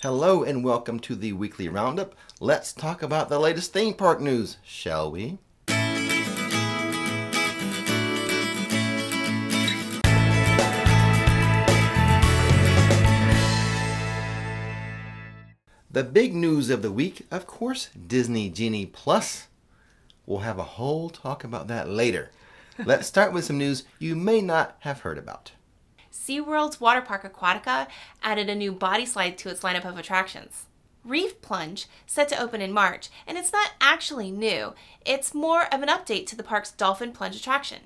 Hello and welcome to the weekly roundup. Let's talk about the latest theme park news, shall we? The big news of the week, of course, Disney Genie Plus. We'll have a whole talk about that later. Let's start with some news you may not have heard about. SeaWorld's water park Aquatica added a new body slide to its lineup of attractions. Reef Plunge, set to open in March, and it's not actually new. It's more of an update to the park's Dolphin Plunge attraction.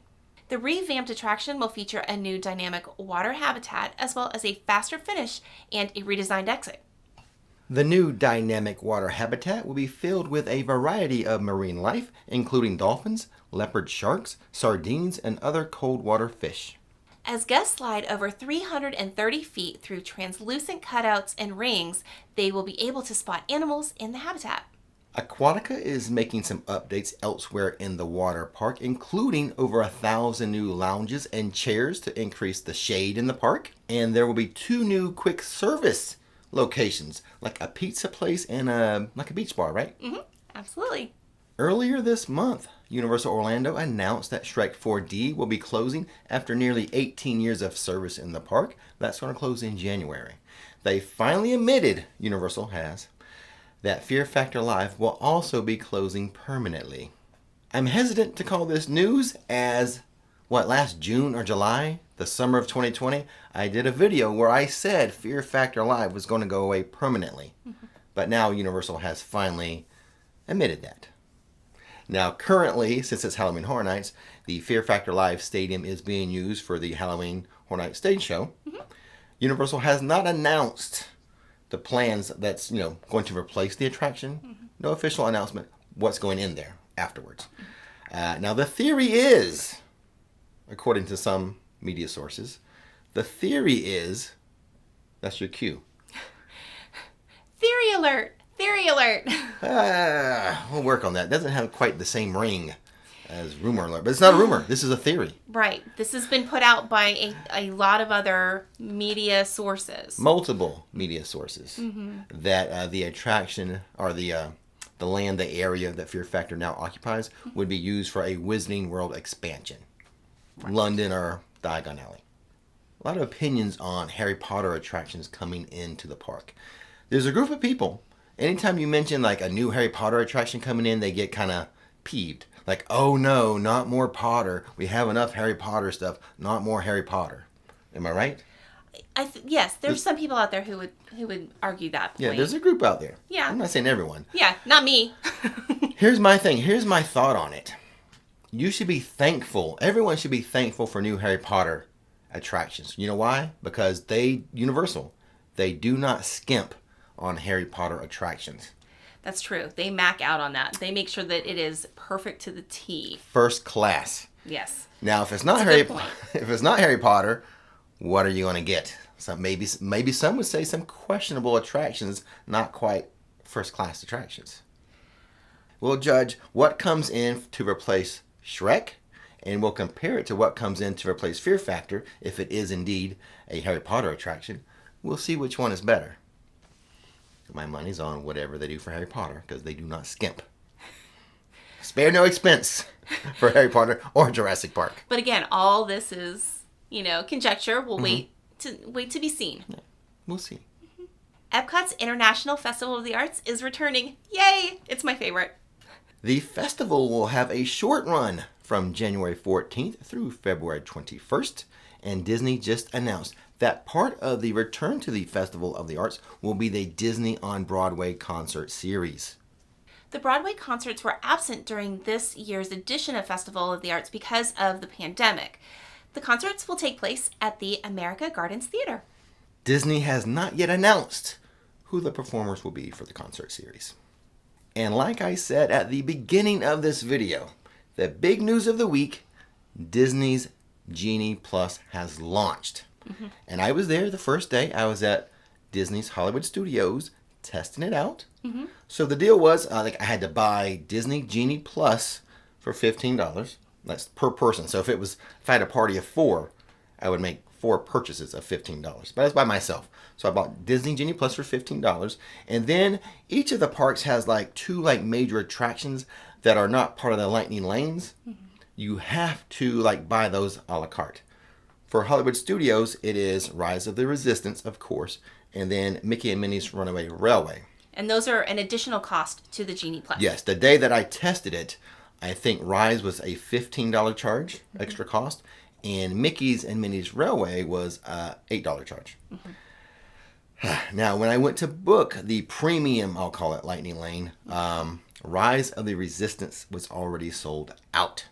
The revamped attraction will feature a new dynamic water habitat as well as a faster finish and a redesigned exit. The new dynamic water habitat will be filled with a variety of marine life, including dolphins, leopard sharks, sardines, and other cold water fish. As guests slide over 330 feet through translucent cutouts and rings, they will be able to spot animals in the habitat. Aquatica is making some updates elsewhere in the water park, including over 1,000 new lounges and chairs to increase the shade in the park. And there will be 2 new quick service locations, like a pizza place and a beach bar, right? Absolutely. Earlier this month, Universal Orlando announced that Shrek 4D will be closing after nearly 18 years of service in the park. That's going to close in January. They finally admitted, Universal has, that Fear Factor Live will also be closing permanently. I'm hesitant to call this news as, last June or July, the summer of 2020, I did a video where I said Fear Factor Live was going to go away permanently. But now Universal has finally admitted that. Now, currently, since it's Halloween Horror Nights, the Fear Factor Live Stadium is being used for the Halloween Horror Nights stage show. Universal has not announced the plans that's, going to replace the attraction. No official announcement what's going in there afterwards. Now, the theory is, according to some media sources, the theory is, that's your cue. Theory alert! Theory alert! We'll work on that. It doesn't have quite the same ring as rumor alert, but it's not a rumor. This is a theory. Right. This has been put out by a lot of other media sources. Multiple media sources that the attraction or the land, the area that Fear Factor now occupies would be used for a Wizarding World expansion. Right. London or Diagon Alley. A lot of opinions on Harry Potter attractions coming into the park. There's a group of people, anytime you mention like a new Harry Potter attraction coming in, they get kind of peeved. Like, oh no, not more Potter. We have enough Harry Potter stuff, not more Harry Potter. Am I right? Yes, there's some people out there who would argue that point. Yeah, there's a group out there. Yeah. I'm not saying everyone. Yeah, not me. Here's my thing. Here's my thought on it. You should be thankful. Everyone should be thankful for new Harry Potter attractions. You know why? Because Universal, they do not skimp on Harry Potter attractions. That's true. They mac out on that. They make sure that it is perfect to the T. First class. Yes. Now, if it's not Harry Potter, what are you going to get? So maybe some would say some questionable attractions, not quite first class attractions. We'll judge what comes in to replace Shrek, and we'll compare it to what comes in to replace Fear Factor if it is indeed a Harry Potter attraction. We'll see which one is better. My money's on whatever they do for Harry Potter, because they do not skimp. Spare no expense for Harry Potter or Jurassic Park. But again, all this is, conjecture. We'll wait to be seen. Yeah, we'll see. Epcot's International Festival of the Arts is returning. Yay! It's my favorite. The festival will have a short run from January 14th through February 21st, and Disney just announced that part of the return to the Festival of the Arts will be the Disney on Broadway concert series. The Broadway concerts were absent during this year's edition of Festival of the Arts because of the pandemic. The concerts will take place at the America Gardens Theater. Disney has not yet announced who the performers will be for the concert series. And like I said at the beginning of this video, the big news of the week, Disney's Genie Plus has launched. And I was there the first day. I was at Disney's Hollywood Studios testing it out. So the deal was I had to buy Disney Genie Plus for $15. That's per person. So if I had a party of 4, I would make 4 purchases of $15. But that's by myself. So I bought Disney Genie Plus for $15. And then each of the parks has like 2 like major attractions that are not part of the Lightning Lanes. You have to like buy those a la carte. For Hollywood Studios, it is Rise of the Resistance, of course, and then Mickey and Minnie's Runaway Railway. And those are an additional cost to the Genie Plus. Yes, the day that I tested it, I think Rise was a $15 charge, extra cost, and Mickey's and Minnie's Railway was a $8 charge. Now, when I went to book the premium, I'll call it Lightning Lane, Rise of the Resistance was already sold out.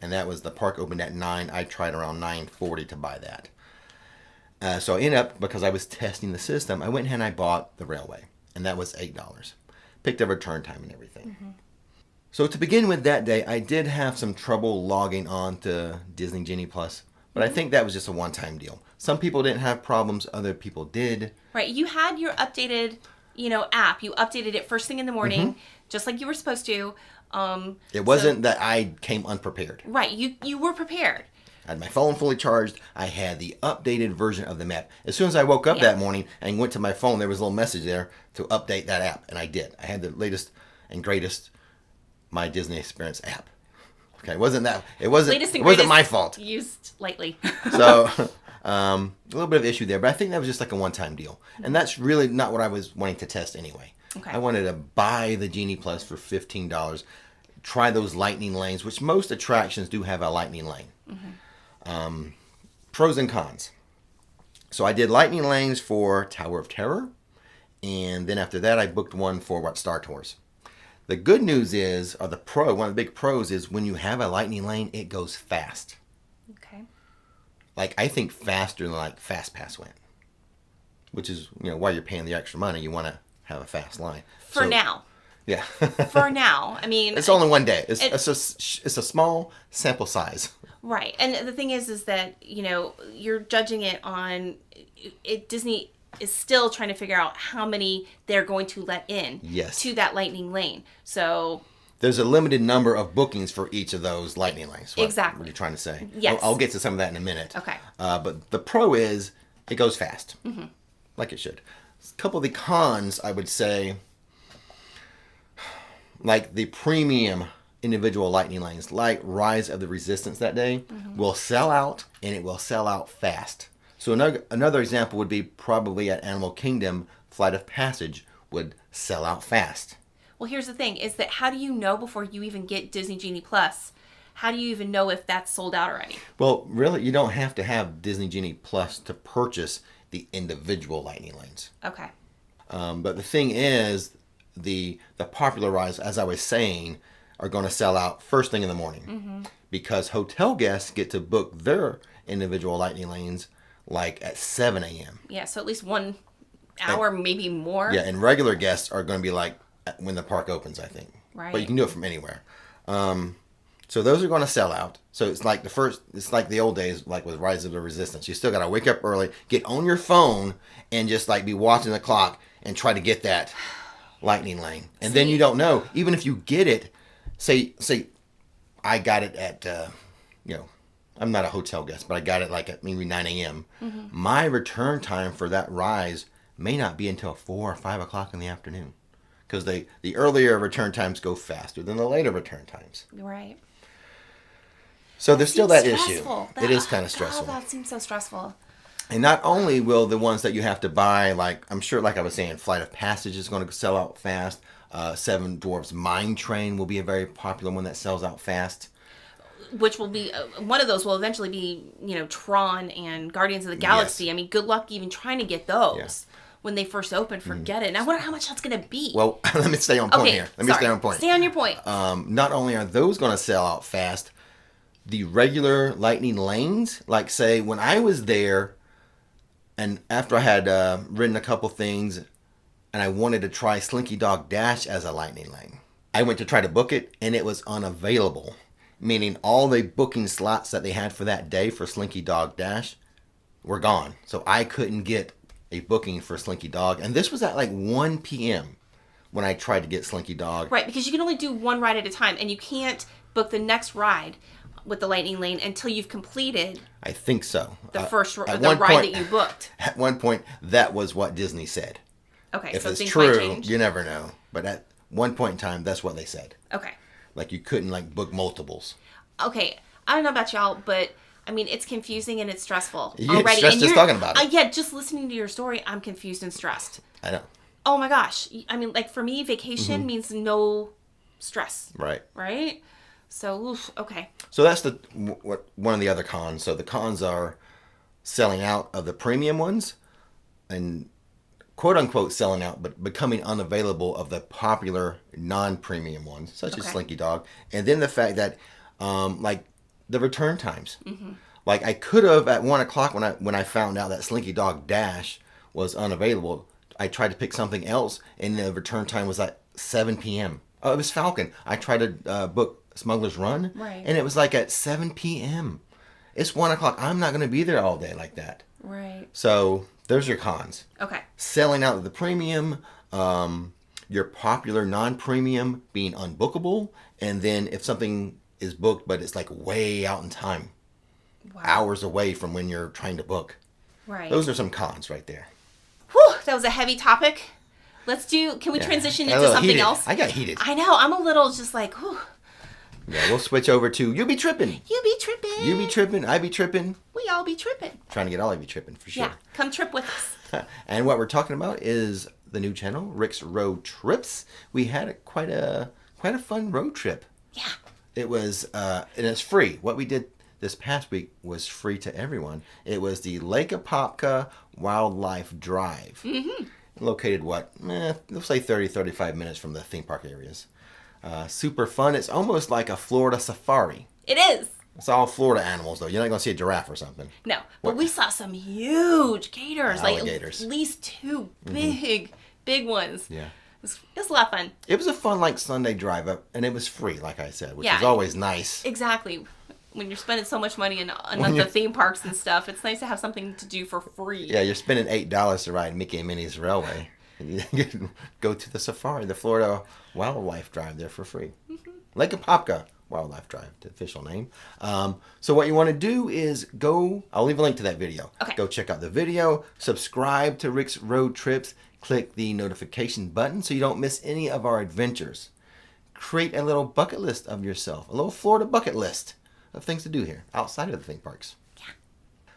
And that was, the park opened at 9. I tried around 9:40 to buy that. So I ended up, because I was testing the system, I went ahead and I bought the Railway. And that was $8. Picked a return time and everything. So to begin with that day, I did have some trouble logging on to Disney Genie Plus. But I think that was just a one-time deal. Some people didn't have problems. Other people did. Right. You had your updated, app. You updated it first thing in the morning, just like you were supposed to. It wasn't that I came unprepared. Right. You were prepared. I had my phone fully charged. I had the updated version of the map. As soon as I woke up that morning and went to my phone, there was a little message there to update that app. And I did. I had the latest and greatest My Disney Experience app. Okay, it wasn't my fault. Used lightly. So, a little bit of issue there, but I think that was just like a one-time deal. And that's really not what I was wanting to test anyway. Okay. I wanted to buy the Genie Plus for $15, try those lightning lanes, which most attractions do have a lightning lane. Pros and cons. So I did lightning lanes for Tower of Terror, and then after that I booked one for Star Tours. The good news is, or one of the big pros is, when you have a lightning lane, it goes fast. Okay. Like, I think faster than like Fast Pass went. Which is, while you're paying the extra money, you want to have a fast line. For now. Yeah. For now. I mean, it's only one day. It's a small sample size. Right. And the thing is that, you're judging it on Disney is still trying to figure out how many they're going to let in to that lightning lane. So there's a limited number of bookings for each of those lightning lanes. Exactly. What you're trying to say. Yes. I'll get to some of that in a minute. Okay. But the pro is it goes fast. Like it should. A couple of the cons, I would say, like the premium individual lightning lanes, like Rise of the Resistance that day, will sell out, and it will sell out fast. So another example would be probably at Animal Kingdom, Flight of Passage would sell out fast. Well, here's the thing, is that how do you know before you even get Disney Genie Plus? How do you even know if that's sold out already? Well, really, you don't have to have Disney Genie Plus to purchase the individual lightning lanes. Okay. But the thing is, the popular rides, as I was saying, are going to sell out first thing in the morning. Because hotel guests get to book their individual lightning lanes like at 7 a.m. Yeah, so at least 1 hour, maybe more. Yeah, and regular guests are going to be like when the park opens, I think. Right. But you can do it from anywhere. So those are going to sell out. So it's like it's like the old days, like with Rise of the Resistance. You still got to wake up early, get on your phone, and just like be watching the clock and try to get that lightning lane. And then you don't know. Even if you get it, say I got it at, I'm not a hotel guest, but I got it like at maybe 9 a.m. My return time for that Rise may not be until 4 or 5 o'clock in the afternoon. Because the earlier return times go faster than the later return times. Right. So there's still that stressful. issue. It is kind of stressful. That seems so stressful. And not only will the ones that you have to buy, like I'm sure, like I was saying, Flight of Passage is going to sell out fast. Seven Dwarfs Mine Train will be a very popular one that sells out fast. Which will be, one of those will eventually be, Tron and Guardians of the Galaxy. Yes. I mean, good luck even trying to get those. Yeah. When they first open, forget it. And I wonder how much that's going to be. Well, let me stay on point here. Let me stay on point. Stay on your point. Not only are those going to sell out fast, the regular lightning lanes, like say when I was there, and after I had ridden a couple things, and I wanted to try Slinky Dog Dash as a lightning lane, I went to try to book it, and it was unavailable. Meaning all the booking slots that they had for that day for Slinky Dog Dash were gone. So I couldn't get a booking for Slinky Dog. And this was at like 1 p.m. when I tried to get Slinky Dog. Right, because you can only do one ride at a time. And you can't book the next ride with the Lightning Lane until you've completed I think so. the first at the one ride point- that you booked. At one point, that was what Disney said. Okay, If so it's things might true, change. you never know. But at one point in time, that's what they said. Okay. Like you couldn't like book multiples. Okay, I don't know about y'all, but I mean, it's confusing and it's stressful You get already. stressed and just talking about it. Yeah, just listening to your story, I'm confused and stressed. I know. Oh my gosh. I mean, like for me, vacation Mm-hmm. means no stress, Right. right? So, oof, okay. So that's one of the other cons. So the cons are selling out of the premium ones and quote unquote selling out, but becoming unavailable of the popular non-premium ones, such as Okay. Slinky Dog. And then the fact that like the return times. Like I could have at 1 o'clock when I found out that Slinky Dog Dash was unavailable, I tried to pick something else and the return time was like 7 p.m. Oh, it was Falcon. I tried to book Smuggler's Run, Right. and it was like at 7 p.m. It's 1 o'clock. I'm not going to be there all day like that. Right. So those are cons. Okay. Selling out of the premium, your popular non-premium being unbookable, and then if something is booked but it's like way out in time, Wow. hours away from when you're trying to book. Right. Those are some cons right there. Whew, that was a heavy topic. Can we transition Got a into little something heated. else? I got heated. I know. I'm a little just like, whew. Yeah, we'll switch over to you be tripping. You be tripping. You be tripping. I be tripping. We all be tripping. Trying to get all of you tripping for sure. Yeah. Come trip with us. And what we're talking about is the new channel, Rix Road Trips. We had quite a fun road trip. Yeah. It was and it's free. What we did this past week was free to everyone. It was the Lake Apopka Wildlife Drive. Mm-hmm. Located let's say 35 minutes from the theme park areas. Super fun. It's almost like a Florida safari. It is. It's all Florida animals though. You're not going to see a giraffe or something. No, but we saw some huge gators. Alligators. Like at least two big ones. Yeah. It was a lot of fun. It was a fun like Sunday drive up, and it was free, like I said, which Yeah. is always nice. Exactly. When you're spending so much money on When the you're- theme parks and stuff, it's nice to have something to do for free. Yeah, you're spending $8 to ride Mickey and Minnie's Railway. And you can go to the safari, the Florida Wildlife Drive there for free. Lake Apopka Wildlife Drive, the official name. So what you want to do is I'll leave a link to that video. Okay. Go check out the video, subscribe to Rix Road Trips, click the notification button so you don't miss any of our adventures. Create a little bucket list of yourself, a little Florida bucket list of things to do here outside of the theme parks. Yeah.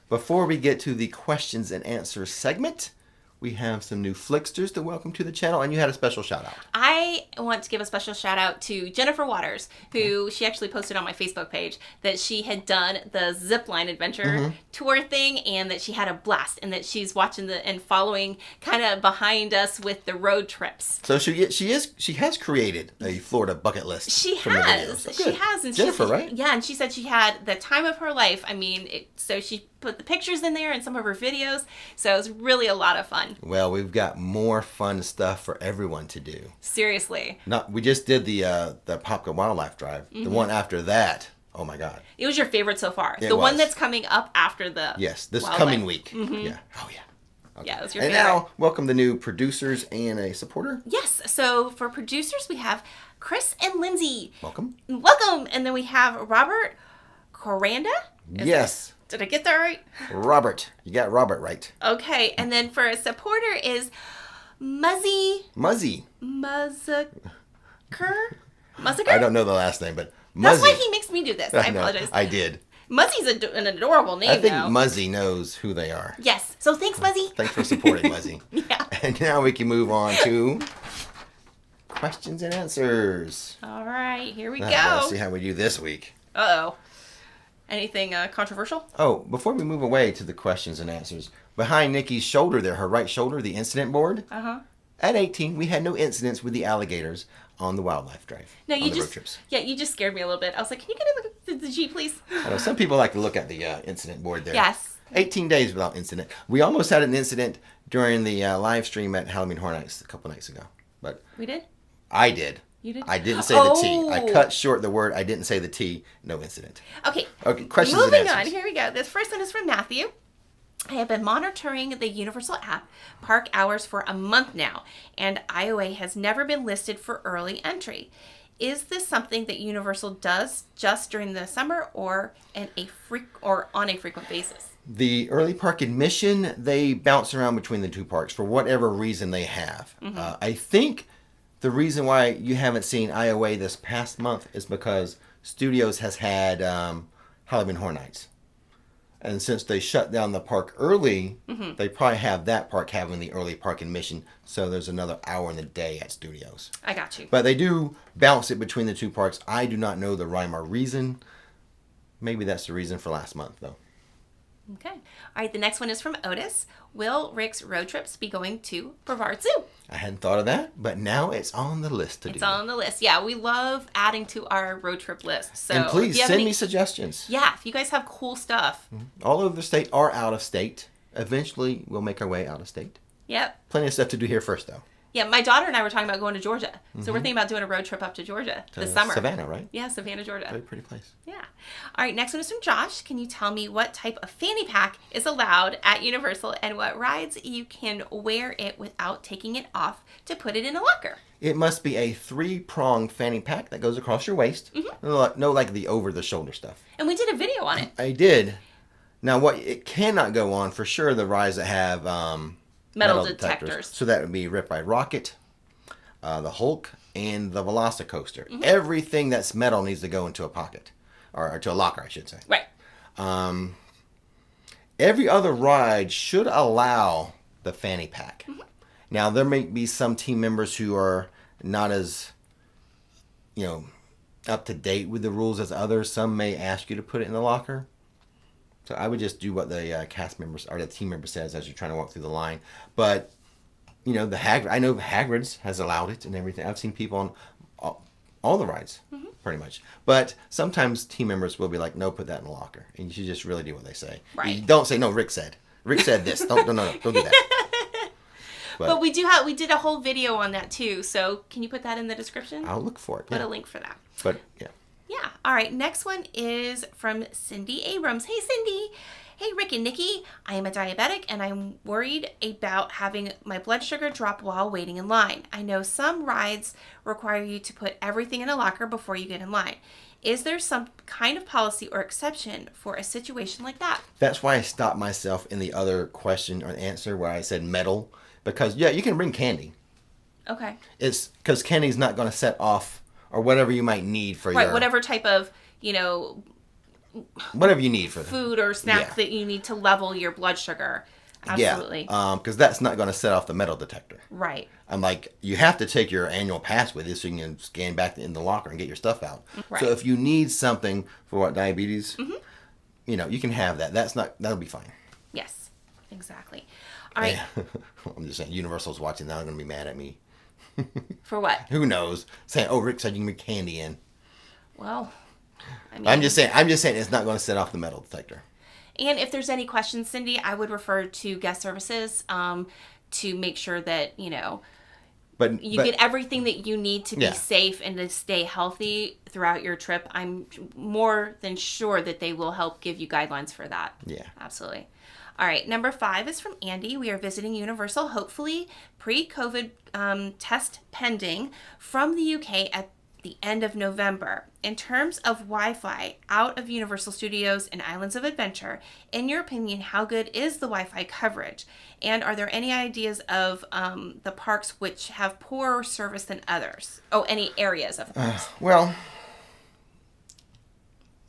Before we get to the questions and answers segment, we have some new Flicksters to welcome to the channel, and you had a special shout out. I want to give a special shout out to Jennifer Waters, who she actually posted on my Facebook page that she had done the zipline adventure tour thing and that she had a blast and that she's watching and following kind of behind us with the road trips. So she has created a Florida bucket list. She from the has. videos. Oh, She good. has. And Jennifer, right? Yeah, and she said she had the time of her life. I mean, so she put the pictures in there and some of her videos. So it was really a lot of fun. Well, we've got more fun stuff for everyone to do. Seriously. We just did the Apopka Wildlife Drive. The one after that, oh my God. It was your favorite so far. It The one was. that's coming up after the Yes, this wildlife. coming week. Yeah. Oh yeah. Yeah, it was your And favorite. now, welcome the new producers and a supporter. Yes. So for producers, we have Chris and Lindsay. Welcome. Welcome. And then we have Robert Coranda. Yes, Did I get that right? Robert. You got Robert right. Okay. And then for a supporter is Muzzy Muzzy. Muzzaker? I don't know the last name, but That's Muzzy. why he makes me do this. I know, apologize. I did. Muzzy's an adorable name, I think though. Muzzy knows who they are. Yes. So thanks, Muzzy. Thanks for supporting Muzzy. Yeah. And now we can move on to questions and answers. All right. Here we Let's go. see how we do this week. Uh-oh. Anything controversial? Oh, before we move away to the questions and answers, behind Nikki's shoulder there, her right shoulder, the incident board. Uh-huh. At 18, we had no incidents with the alligators on the wildlife drive. No, on you the just road trips. you just scared me a little bit. I was like, can you get in the Jeep, please? I know some people like to look at the incident board there. Yes. 18 days without incident. We almost had an incident during the live stream at Halloween Horror Nights a couple nights ago, but We did? I did. You did? I didn't say the T. I Oh. cut short the word. I didn't say the T. No incident. Okay. Okay, questions Moving and on. answers. Here we go. This first one is from Matthew. I have been monitoring the Universal app park hours for a month now, and IOA has never been listed for early entry. Is this something that Universal does just during the summer or on a frequent basis? The early park admission, they bounce around between the two parks for whatever reason they have. I think the reason why you haven't seen IOA this past month is because Studios has had Halloween Horror Nights. And since they shut down the park early, they probably have that park having the early park admission. So there's another hour in the day at Studios. I got you. But they do bounce it between the two parks. I do not know the rhyme or reason. Maybe that's the reason for last month, though. Okay. All right, the next one is from Otis. Will Rick's road trips be going to Brevard Zoo? I hadn't thought of that, but now it's on the list to do. It's on the list. Yeah, we love adding to our road trip list. So and please send me suggestions. Yeah, if you guys have cool stuff. All over the state or out of state. Eventually, we'll make our way out of state. Yep. Plenty of stuff to do here first, though. Yeah, my daughter and I were talking about going to Georgia. So we're thinking about doing a road trip up to Georgia this summer. Savannah, right? Yeah, Savannah, Georgia. Very pretty place. Yeah. All right, next one is from Josh. Can you tell me what type of fanny pack is allowed at Universal and what rides you can wear it without taking it off to put it in a locker? It must be a 3-pronged fanny pack that goes across your waist. No, like the over-the-shoulder stuff. And we did a video on it. I did. Now, what it cannot go on, for sure, the rides that have Metal detectors. So that would be Rip Ride Rocket, the Hulk, and the Velocicoaster. Everything that's metal needs to go into a pocket. Or to a locker, I should say. Right. Every other ride should allow the fanny pack. Now, there may be some team members who are not as, up to date with the rules as others. Some may ask you to put it in the locker. So I would just do what the cast members or the team member says as you're trying to walk through the line. But, the Hagrid, I know Hagrid's has allowed it and everything. I've seen people on all the rides, pretty much. But sometimes team members will be like, no, put that in the locker. And you should just really do what they say. Right. You don't say, no, Rick said. Rick said this. No, don't do that. But we did a whole video on that too. So can you put that in the description? I'll look for it. Put a link for that. But, yeah. Yeah. All right. Next one is from Cindy Abrams. Hey, Cindy. Hey, Rick and Nikki. I am a diabetic and I'm worried about having my blood sugar drop while waiting in line. I know some rides require you to put everything in a locker before you get in line. Is there some kind of policy or exception for a situation like that? That's why I stopped myself in the other question or answer where I said metal. Because, yeah, you can bring candy. Okay. It's because candy's not going to set off or whatever you might need for your... whatever type of, whatever you need for food or snack that you need to level your blood sugar. Absolutely. Yeah, because that's not going to set off the metal detector. Right. I'm like, you have to take your annual pass with you so you can scan back in the locker and get your stuff out. Right. So if you need something for diabetes, you can have that. That'll be fine. Yes, exactly. All right. Yeah. I'm just saying, Universal's watching that. They're going to be mad at me. For what? Who knows? Saying, oh, Rick said you can bring candy in. Well, I mean... I'm just saying it's not going to set off the metal detector. And if there's any questions, Cindy, I would refer to guest services to make sure that, But get everything that you need to be safe and to stay healthy throughout your trip. I'm more than sure that they will help give you guidelines for that. Yeah. Absolutely. All right, number 5 is from Andy. We are visiting Universal, hopefully pre-COVID test pending from the UK at the end of November. In terms of Wi-Fi out of Universal Studios and Islands of Adventure, in your opinion, how good is the Wi-Fi coverage? And are there any ideas of the parks which have poorer service than others? Oh, any areas of the parks? Well,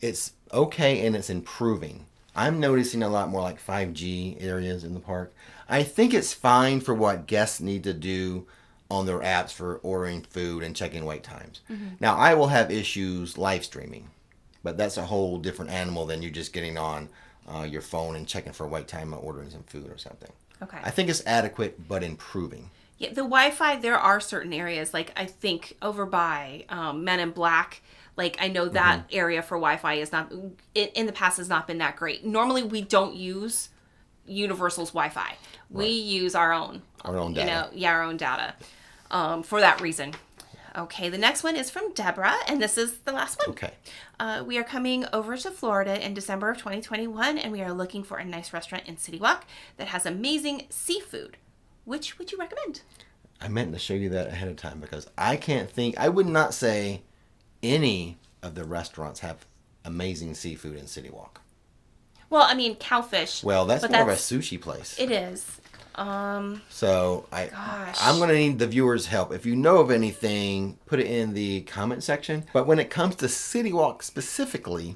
it's okay and it's improving. I'm noticing a lot more like 5G areas in the park. I think it's fine for what guests need to do on their apps for ordering food and checking wait times. Now, I will have issues live streaming, but that's a whole different animal than you just getting on your phone and checking for wait time or ordering some food or something. Okay. I think it's adequate, but improving. Yeah, the Wi-Fi, there are certain areas, like I think over by Men in Black, like I know that area for Wi-Fi is not, in the past has not been that great. Normally we don't use Universal's Wi-Fi. We use our own. Our own data. Our own data for that reason. Okay, the next one is from Deborah, and this is the last one. Okay. We are coming over to Florida in December of 2021, and we are looking for a nice restaurant in City Walk that has amazing seafood. Which would you recommend? I meant to show you that ahead of time because I can't think. I would not say any of the restaurants have amazing seafood in City Walk. Well, I mean, cowfish. Well, that's but more of a sushi place. It is. So I'm going to need the viewers' help. If you know of anything, put it in the comment section. But when it comes to City Walk specifically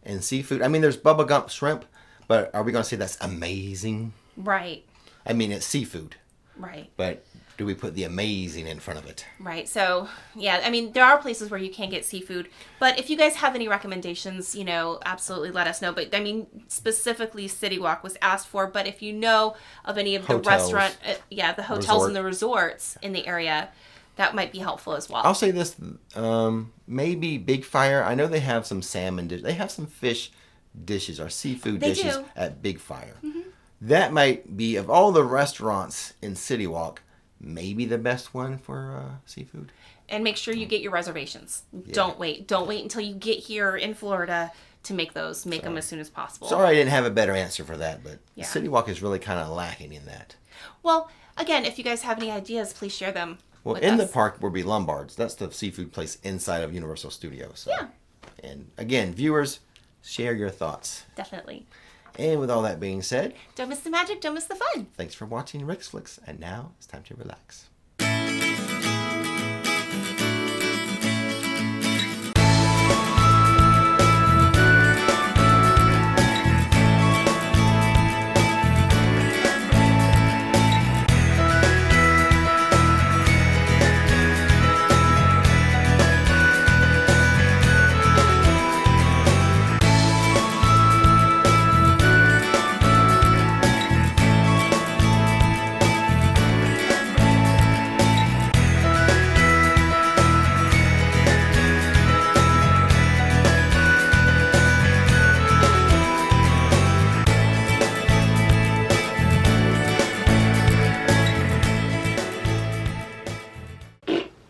and seafood, I mean, there's Bubba Gump shrimp, but are we going to say that's amazing? Right. I mean, it's seafood. Right. But do we put the amazing in front of it? Right. So, yeah, I mean, there are places where you can get seafood. But if you guys have any recommendations, you know, absolutely let us know. But, I mean, specifically City Walk was asked for. But if you know of any of the restaurant, the hotels and the resorts in the area, that might be helpful as well. I'll say this, maybe Big Fire. I know they have some salmon dishes. They have some fish dishes or seafood dishes at Big Fire. Mm-hmm. That might be, of all the restaurants in City Walk, maybe the best one for seafood. And make sure you get your reservations. Yeah. Don't wait until you get here in Florida to make those. Make them as soon as possible. Sorry I didn't have a better answer for that, but City Walk is really kind of lacking in that. Well, again, if you guys have any ideas, please share them. Well, in the park will be Lombard's. That's the seafood place inside of Universal Studios. So. Yeah. And again, viewers, share your thoughts. Definitely. And with all that being said, don't miss the magic, don't miss the fun. Thanks for watching Rix Flix, and now it's time to relax.